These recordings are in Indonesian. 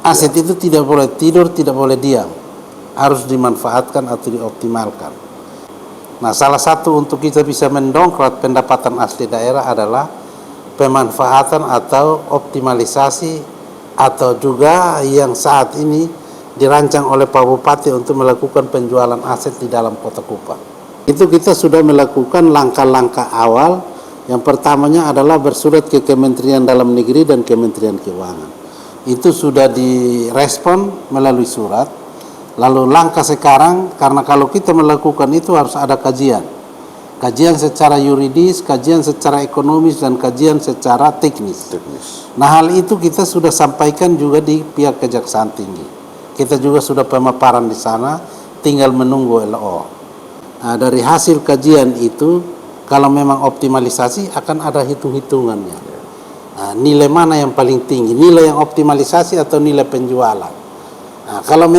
Aset itu tidak boleh tidur, tidak boleh diam, harus dimanfaatkan atau dioptimalkan. Nah, salah satu untuk kita bisa mendongkrak pendapatan asli daerah adalah pemanfaatan atau optimalisasi, atau juga yang saat ini dirancang oleh Pak Bupati untuk melakukan penjualan aset di dalam Kota Kupang. Itu kita sudah melakukan langkah-langkah awal. Yang pertamanya adalah bersurat ke Kementerian Dalam Negeri dan Kementerian Keuangan. Itu sudah direspon melalui surat. Lalu langkah sekarang, karena kalau kita melakukan itu harus ada kajian secara yuridis, kajian secara ekonomis, dan kajian secara teknis. Nah, hal itu kita sudah sampaikan juga di pihak Kejaksaan Tinggi. Kita juga sudah pemaparan di sana, tinggal menunggu LO. Nah, dari hasil kajian itu, kalau memang optimalisasi akan ada hitung-hitungannya. Nah, nilai mana yang paling tinggi, nilai yang optimalisasi atau nilai penjualan. Nah, kalau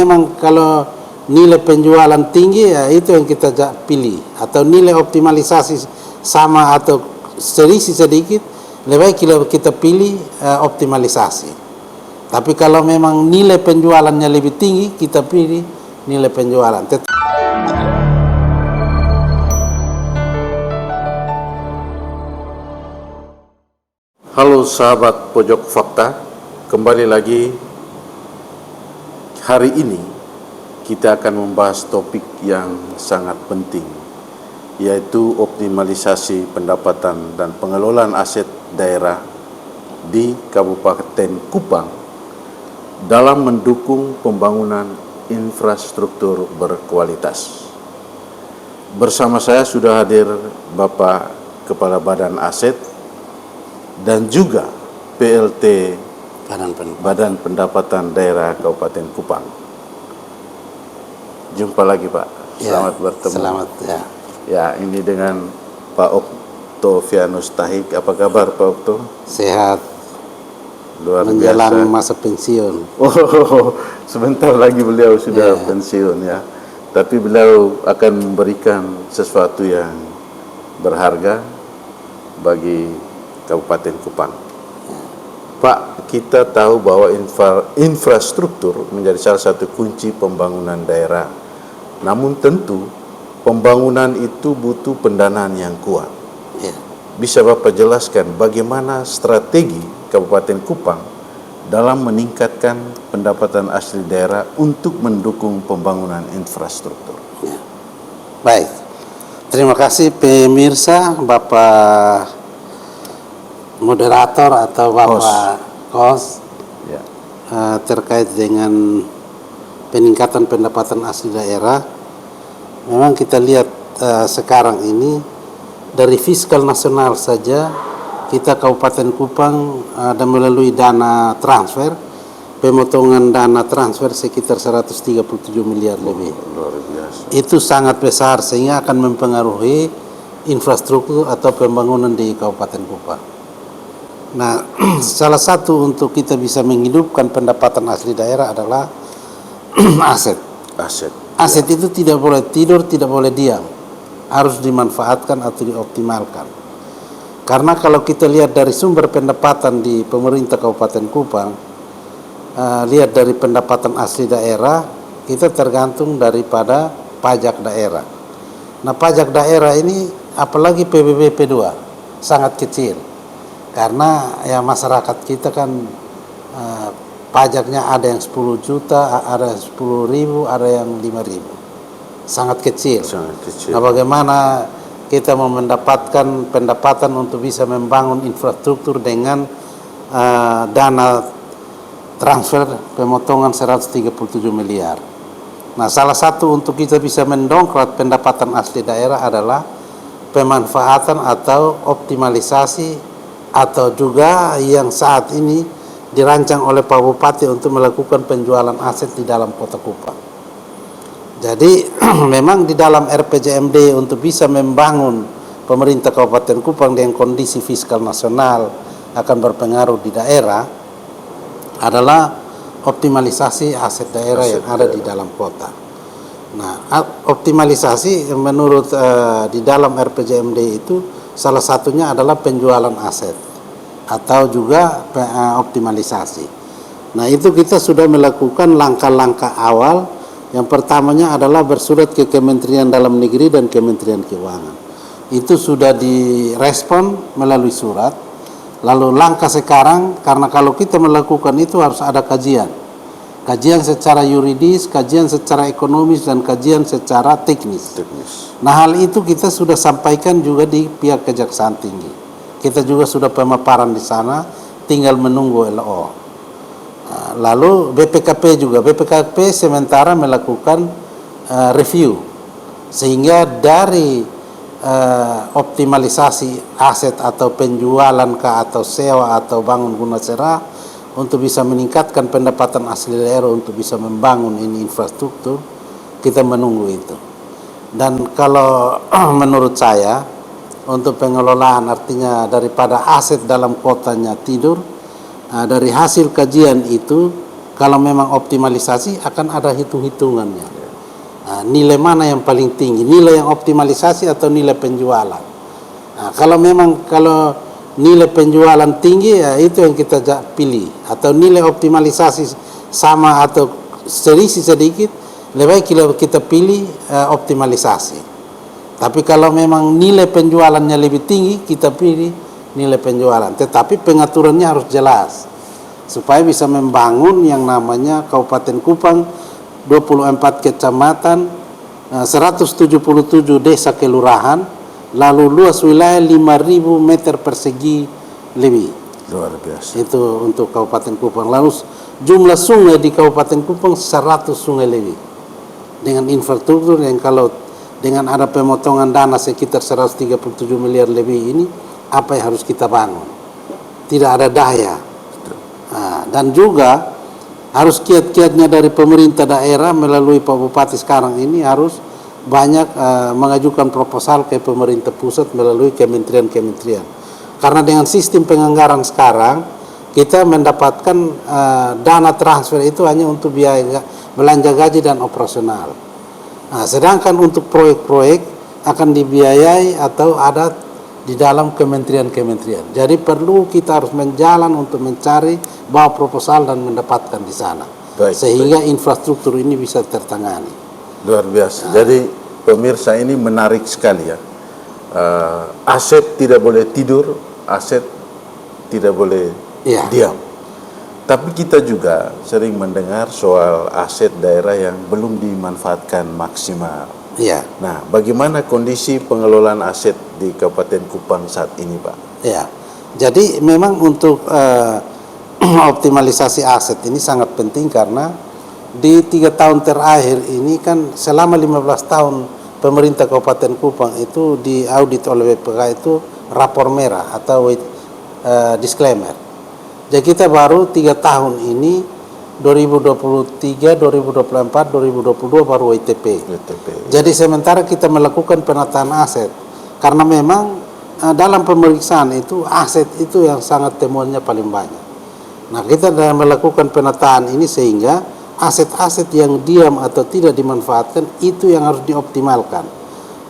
nilai penjualan tinggi, ya itu yang kita pilih. Atau nilai optimalisasi sama atau selisih sedikit, lebih baik kita pilih optimalisasi. Tapi kalau memang nilai penjualannya lebih tinggi, kita pilih nilai penjualan. Halo sahabat Pojok Fakta, kembali lagi. Hari ini kita akan membahas topik yang sangat penting, yaitu optimalisasi pendapatan dan pengelolaan aset daerah di Kabupaten Kupang dalam mendukung pembangunan infrastruktur berkualitas. Bersama saya sudah hadir Bapak Kepala Badan Aset dan juga PLT Badan Pendapatan Daerah Kabupaten Kupang. Jumpa lagi Pak. Selamat bertemu. Selamat ya. Ya, ini dengan Pak Oktavianus Tahik. Apa kabar Pak Okto? Sehat. Luar menjelang biasa. masa pensiun. Oh, sebentar lagi beliau sudah pensiun ya. Tapi beliau akan memberikan sesuatu yang berharga bagi Kabupaten Kupang. Pak, kita tahu bahwa infrastruktur menjadi salah satu kunci pembangunan daerah. Namun tentu pembangunan itu butuh pendanaan yang kuat. Bisa Bapak jelaskan bagaimana strategi Kabupaten Kupang dalam meningkatkan pendapatan asli daerah untuk mendukung pembangunan infrastruktur? Baik, terima kasih pemirsa, Bapak moderator atau Bapak Kos terkait dengan peningkatan pendapatan asli daerah. Memang kita lihat sekarang ini dari fiskal nasional saja kita Kabupaten Kupang ada melalui dana transfer, pemotongan dana transfer sekitar 137 miliar lebih. Luar biasa. Itu sangat besar sehingga akan mempengaruhi infrastruktur atau pembangunan di Kabupaten Kupang. Nah, salah satu untuk kita bisa menghidupkan pendapatan asli daerah adalah aset. Aset itu tidak boleh tidur, tidak boleh diam, harus dimanfaatkan atau dioptimalkan. Karena kalau kita lihat dari sumber pendapatan di pemerintah Kabupaten Kupang, lihat dari pendapatan asli daerah, kita tergantung daripada pajak daerah. Nah, pajak daerah ini apalagi PBB P2 sangat kecil. Karena ya masyarakat kita kan pajaknya ada yang 10 juta, ada 10.000, ada yang 5.000. Sangat kecil. Nah, bagaimana kita mau mendapatkan pendapatan untuk bisa membangun infrastruktur dengan dana transfer pemotongan 137 miliar. Nah, salah satu untuk kita bisa mendongkrak pendapatan asli daerah adalah pemanfaatan atau optimalisasi, atau juga yang saat ini dirancang oleh Pak Bupati untuk melakukan penjualan aset di dalam Kota Kupang. Jadi memang di dalam RPJMD untuk bisa membangun pemerintah Kabupaten Kupang dengan kondisi fiskal nasional akan berpengaruh di daerah adalah optimalisasi aset daerah yang ada di dalam kota. Nah, optimalisasi menurut di dalam RPJMD itu salah satunya adalah penjualan aset atau juga optimalisasi. Nah, itu kita sudah melakukan langkah-langkah awal. Yang pertamanya adalah bersurat ke Kementerian Dalam Negeri dan Kementerian Keuangan. Itu sudah direspon melalui surat. Lalu langkah sekarang, karena kalau kita melakukan itu harus ada kajian. Kajian secara yuridis, kajian secara ekonomis, dan kajian secara teknis. Nah, hal itu kita sudah sampaikan juga di pihak Kejaksaan Tinggi. Kita juga sudah pemaparan di sana, tinggal menunggu LO. Lalu BPKP juga, BPKP sementara melakukan review, sehingga dari optimalisasi aset atau penjualan atau sewa atau bangun guna serah untuk bisa meningkatkan pendapatan asli daerah untuk bisa membangun ini infrastruktur, kita menunggu itu. Dan kalau menurut saya untuk pengelolaan, artinya daripada aset dalam kotanya tidur, dari hasil kajian itu kalau memang optimalisasi akan ada hitung-hitungannya. Nilai mana yang paling tinggi, nilai yang optimalisasi atau nilai penjualan. Kalau nilai penjualan tinggi, ya itu yang kita pilih. Atau nilai optimalisasi sama atau selisih sedikit, lebih baik kita pilih optimalisasi. Tapi kalau memang nilai penjualannya lebih tinggi, kita pilih nilai penjualan. Tetapi pengaturannya harus jelas supaya bisa membangun yang namanya Kabupaten Kupang, 24 kecamatan, 177 desa kelurahan, lalu luas wilayah 5.000 meter persegi lebih. Luar biasa. Itu untuk Kabupaten Kupang. Lalu jumlah sungai di Kabupaten Kupang 100 sungai lebih. Dengan infrastruktur yang kalau dengan ada pemotongan dana sekitar 137 miliar lebih ini, apa yang harus kita bangun? Tidak ada daya. Dan juga harus kiat-kiatnya dari pemerintah daerah melalui Pak Bupati sekarang ini harus banyak mengajukan proposal ke pemerintah pusat melalui kementerian-kementerian. Karena dengan sistem penganggaran sekarang kita mendapatkan dana transfer itu hanya untuk biaya belanja gaji dan operasional. Sedangkan untuk proyek-proyek akan dibiayai atau ada di dalam kementerian-kementerian. Jadi perlu kita harus menjalan untuk mencari bawa proposal dan mendapatkan di sana. Sehingga infrastruktur ini bisa tertangani. Luar biasa. Jadi pemirsa, ini menarik sekali ya. Aset tidak boleh tidur, aset tidak boleh diam. Tapi kita juga sering mendengar soal aset daerah yang belum dimanfaatkan maksimal. Ya. Nah, bagaimana kondisi pengelolaan aset di Kabupaten Kupang saat ini, Pak? Ya, jadi memang untuk optimalisasi aset ini sangat penting karena di 3 tahun terakhir ini kan selama 15 tahun pemerintah Kabupaten Kupang itu diaudit oleh BPK itu rapor merah atau disclaimer. Jadi kita baru 3 tahun ini 2023, 2024, 2022 baru WTP. Jadi sementara kita melakukan penataan aset karena memang dalam pemeriksaan itu aset itu yang sangat temuannya paling banyak. Nah, kita dalam melakukan penataan ini sehingga aset-aset yang diam atau tidak dimanfaatkan itu yang harus dioptimalkan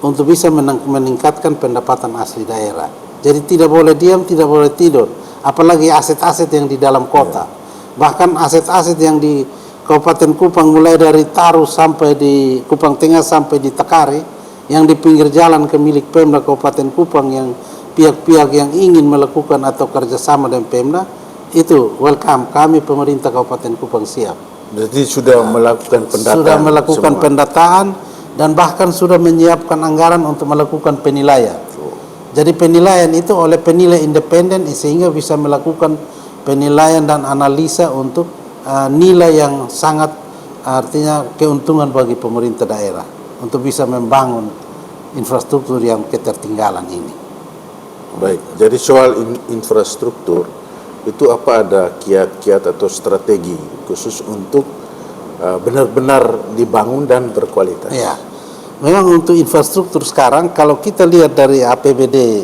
untuk bisa meningkatkan pendapatan asli daerah. Jadi tidak boleh diam, tidak boleh tidur, apalagi aset-aset yang di dalam kota. Bahkan aset-aset yang di Kabupaten Kupang mulai dari Taru sampai di Kupang Tengah sampai di Takari yang di pinggir jalan ke milik Pemda Kabupaten Kupang yang pihak-pihak yang ingin melakukan atau kerjasama dengan Pemda itu welcome, kami pemerintah Kabupaten Kupang siap. Jadi sudah melakukan pendataan. Sudah melakukan semua pendataan dan bahkan sudah menyiapkan anggaran untuk melakukan penilaian. Jadi penilaian itu oleh penilai independen sehingga bisa melakukan penilaian dan analisa untuk nilai yang sangat artinya keuntungan bagi pemerintah daerah untuk bisa membangun infrastruktur yang ketertinggalan ini. Baik, jadi soal infrastruktur itu apa ada kiat-kiat atau strategi khusus untuk benar-benar dibangun dan berkualitas? Ya, memang untuk infrastruktur sekarang kalau kita lihat dari APBD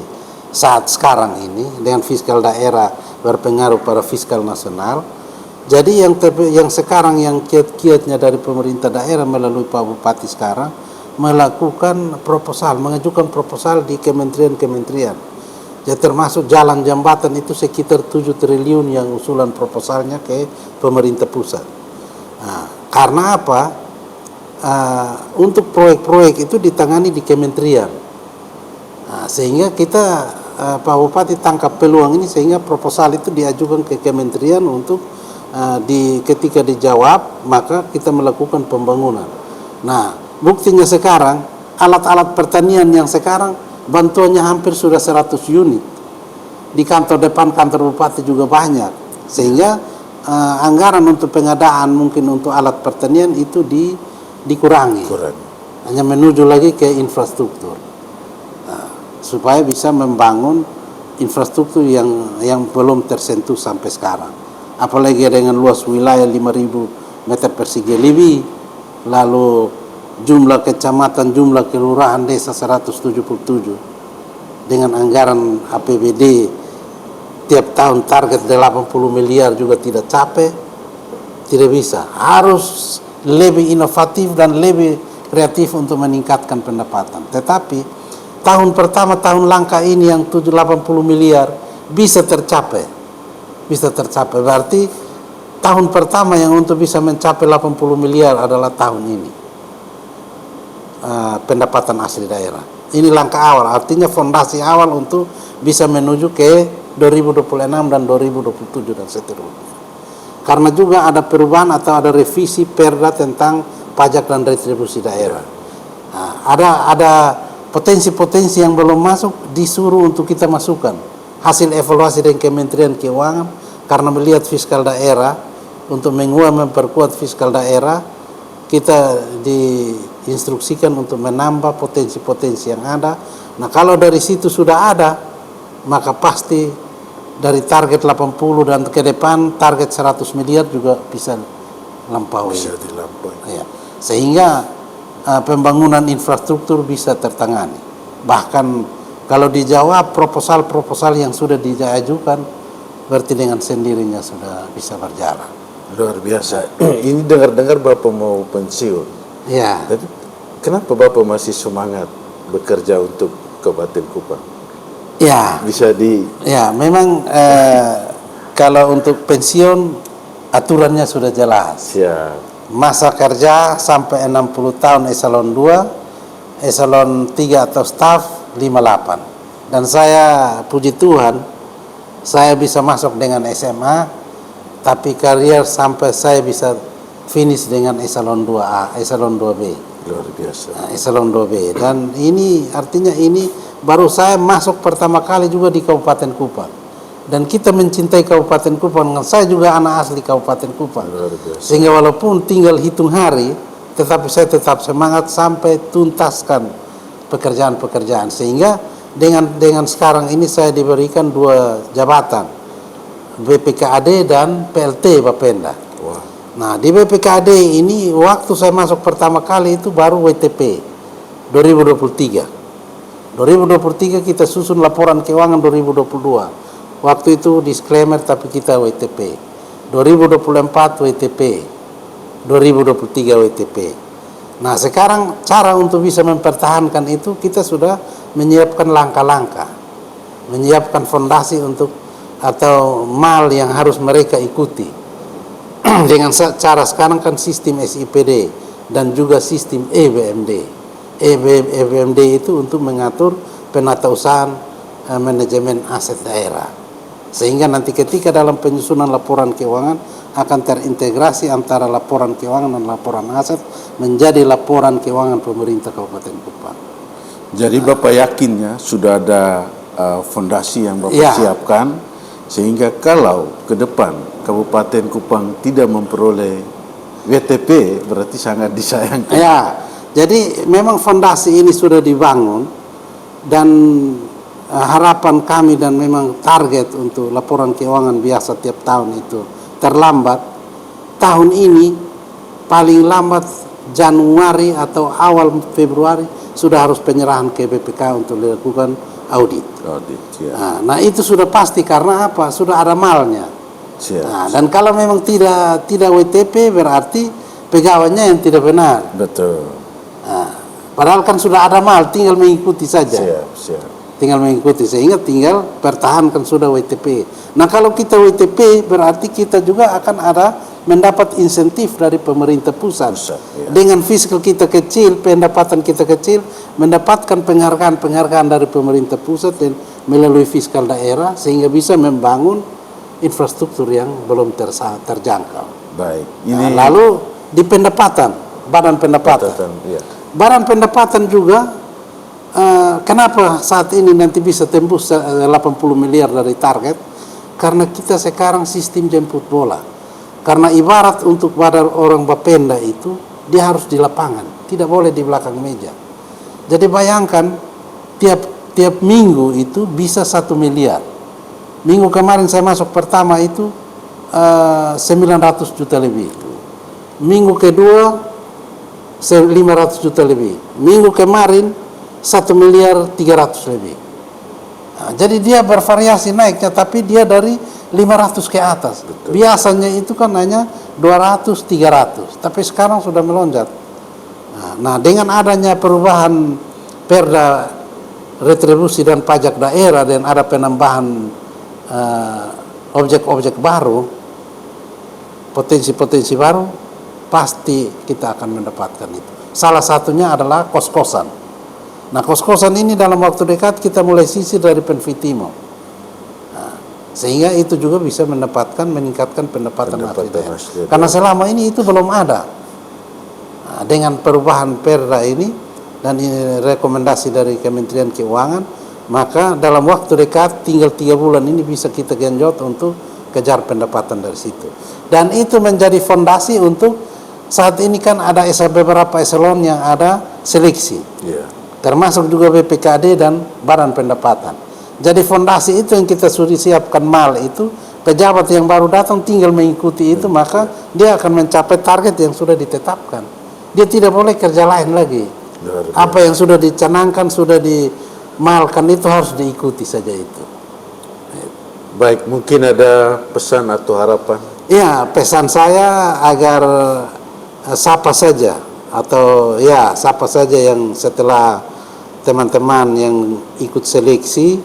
saat sekarang ini dengan fiskal daerah berpengaruh pada fiskal nasional. Jadi yang sekarang yang kiat-kiatnya dari pemerintah daerah melalui Pak Bupati sekarang melakukan proposal, mengajukan proposal di kementerian-kementerian Jadi termasuk jalan jembatan itu sekitar 7 triliun yang usulan proposalnya ke pemerintah pusat. Nah, karena apa? Untuk proyek-proyek itu ditangani di kementerian. Nah, sehingga kita Pak Bupati tangkap peluang ini sehingga proposal itu diajukan ke kementerian untuk ketika dijawab maka kita melakukan pembangunan. Nah, buktinya sekarang alat-alat pertanian yang sekarang bantuannya hampir sudah 100 unit. Di kantor depan kantor bupati juga banyak. Sehingga anggaran untuk pengadaan mungkin untuk alat pertanian itu dikurangi. Hanya menuju lagi ke infrastruktur. Supaya bisa membangun infrastruktur yang belum tersentuh sampai sekarang. Apalagi dengan luas wilayah 5.000 meter persegi lebih, lalu jumlah kecamatan, jumlah kelurahan desa 177 dengan anggaran APBD tiap tahun target 80 miliar juga tidak capai, tidak bisa. Harus lebih inovatif dan lebih kreatif untuk meningkatkan pendapatan. Tetapi tahun pertama, tahun langka ini yang 80 miliar bisa tercapai. Bisa tercapai. Berarti tahun pertama yang untuk bisa mencapai 80 miliar adalah tahun ini. Pendapatan asli daerah. Ini langkah awal, artinya fondasi awal untuk bisa menuju ke 2026 dan 2027 dan seterusnya. Karena juga ada perubahan atau ada revisi perda tentang pajak dan retribusi daerah. Ada potensi-potensi yang belum masuk disuruh untuk kita masukkan. Hasil evaluasi dari Kementerian Keuangan karena melihat fiskal daerah untuk memperkuat fiskal daerah, kita diinstruksikan untuk menambah potensi-potensi yang ada. Nah, kalau dari situ sudah ada, maka pasti dari target 80 dan ke depan target 100 miliar juga bisa lampaui. Bisa dilampaui. Ya. Sehingga pembangunan infrastruktur bisa tertangani. Bahkan kalau dijawab proposal-proposal yang sudah diajukan, berarti dengan sendirinya sudah bisa berjalan. Luar biasa. Ini dengar-dengar Bapak mau pensiun. Ya. Tapi kenapa Bapak masih semangat bekerja untuk Kabupaten Kupang? Ya. Ya, memang kalau untuk pensiun aturannya sudah jelas. Siap. Masa kerja sampai 60 tahun eselon 2, eselon 3 atau staf 58. Dan saya puji Tuhan, saya bisa masuk dengan SMA, tapi karier sampai saya bisa finish dengan eselon 2A, eselon 2B. Luar biasa. Nah, eselon 2B. Dan ini artinya ini baru saya masuk pertama kali juga di Kabupaten Kupang. Dan kita mencintai Kabupaten Kupang. Saya juga anak asli Kabupaten Kupang. Luar biasa. Sehingga walaupun tinggal hitung hari, tetapi saya tetap semangat sampai tuntaskan pekerjaan-pekerjaan. Sehingga dengan sekarang ini saya diberikan 2 jabatan, BPKAD dan PLT Bapenda. Wah. Nah, di BPKAD ini waktu saya masuk pertama kali itu baru WTP 2023. 2023 kita susun laporan keuangan 2022. Waktu itu disclaimer tapi kita WTP. 2024 WTP. 2023 WTP. Nah, sekarang cara untuk bisa mempertahankan itu kita sudah menyiapkan langkah-langkah. Menyiapkan fondasi untuk atau mal yang harus mereka ikuti. Dengan cara sekarang kan sistem SIPD dan juga sistem EBMD. EBMD itu untuk mengatur penatausahaan manajemen aset daerah. Sehingga nanti ketika dalam penyusunan laporan keuangan akan terintegrasi antara laporan keuangan dan laporan aset menjadi laporan keuangan pemerintah Kabupaten Kupang. Jadi Bapak yakinnya sudah ada fondasi yang Bapak siapkan, sehingga kalau ke depan Kabupaten Kupang tidak memperoleh WTP berarti sangat disayangkan. Ya, jadi memang fondasi ini sudah dibangun dan harapan kami dan memang target untuk laporan keuangan biasa tiap tahun itu terlambat tahun ini paling lambat Januari atau awal Februari sudah harus penyerahan ke BPK untuk dilakukan audit. Ya. Nah, itu sudah pasti karena apa? Sudah ada malnya. Nah, dan kalau memang tidak WTP berarti pegawainya yang tidak benar. Betul. Nah, padahal kan sudah ada mal, tinggal mengikuti saja. Siap. tinggal mengikuti, sehingga tinggal pertahankan sudah WTP. Nah kalau kita WTP berarti kita juga akan ada mendapat insentif dari pemerintah pusat. Ya. Dengan fiskal kita kecil, pendapatan kita kecil, mendapatkan penghargaan dari pemerintah pusat dan melalui fiskal daerah, sehingga bisa membangun infrastruktur yang belum terjangkau. Baik. Nah, lalu di pendapatan, badan pendapatan. Ya. Badan pendapatan juga, kenapa saat ini nanti bisa tembus 80 miliar dari target? Karena kita sekarang sistem jemput bola. Karena ibarat untuk badan orang Bapenda itu, dia harus di lapangan, tidak boleh di belakang meja. Jadi bayangkan, tiap minggu itu bisa 1 miliar. Minggu kemarin saya masuk pertama itu 900 juta lebih. Minggu kedua 500 juta lebih. Minggu kemarin 1 miliar 300 lebih. Nah, jadi dia bervariasi naiknya, tapi dia dari 500 ke atas. Betul. Biasanya itu kan hanya 200, 300, tapi sekarang sudah melonjak. Nah, dengan adanya perubahan perda retribusi dan pajak daerah dan ada penambahan objek-objek baru, potensi-potensi baru, pasti kita akan mendapatkan itu. Salah satunya adalah kos-kosan. Nah, kos-kosan ini dalam waktu dekat kita mulai sisir dari Penvitimo. Nah, sehingga itu juga bisa meningkatkan pendapatan asli daerah. Karena selama ini itu belum ada. Nah, dengan perubahan perda ini dan ini rekomendasi dari Kementerian Keuangan, maka dalam waktu dekat tinggal 3 bulan ini bisa kita genjot untuk kejar pendapatan dari situ. Dan itu menjadi fondasi untuk saat ini kan ada beberapa eselon yang ada seleksi. Yeah. Termasuk juga BPKD dan Badan Pendapatan. Jadi fondasi itu yang kita sudah siapkan mal itu, pejabat yang baru datang tinggal mengikuti itu, maka dia akan mencapai target yang sudah ditetapkan. Dia tidak boleh kerja lain lagi. Apa yang sudah dicanangkan, sudah dimalkan itu harus diikuti saja itu. Baik, mungkin ada pesan atau harapan? Ya, pesan saya agar siapa saja yang setelah teman-teman yang ikut seleksi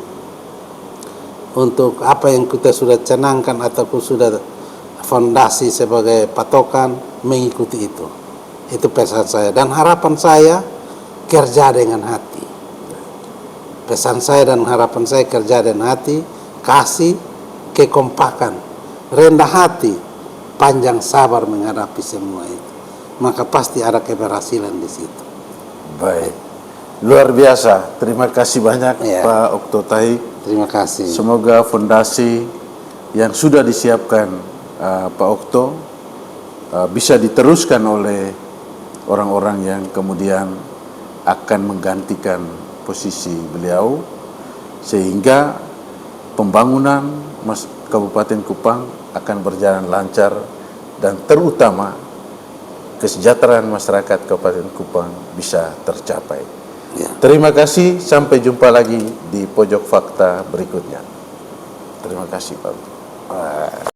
untuk apa yang kita sudah canangkan ataupun sudah fondasi sebagai patokan, mengikuti itu. Itu pesan saya dan harapan saya, kerja dengan hati. Pesan saya dan harapan saya, kerja dengan hati, kasih kekompakan, rendah hati, panjang sabar menghadapi semua itu. Maka pasti ada keberhasilan di situ. Baik. Luar biasa, terima kasih banyak Pak Okto Taik. Terima kasih. Semoga fondasi yang sudah disiapkan Pak Okto bisa diteruskan oleh orang-orang yang kemudian akan menggantikan posisi beliau, sehingga pembangunan Kabupaten Kupang akan berjalan lancar dan terutama kesejahteraan masyarakat Kabupaten Kupang bisa tercapai. Ya. Terima kasih, sampai jumpa lagi di Pojok Fakta berikutnya. Terima kasih Pak.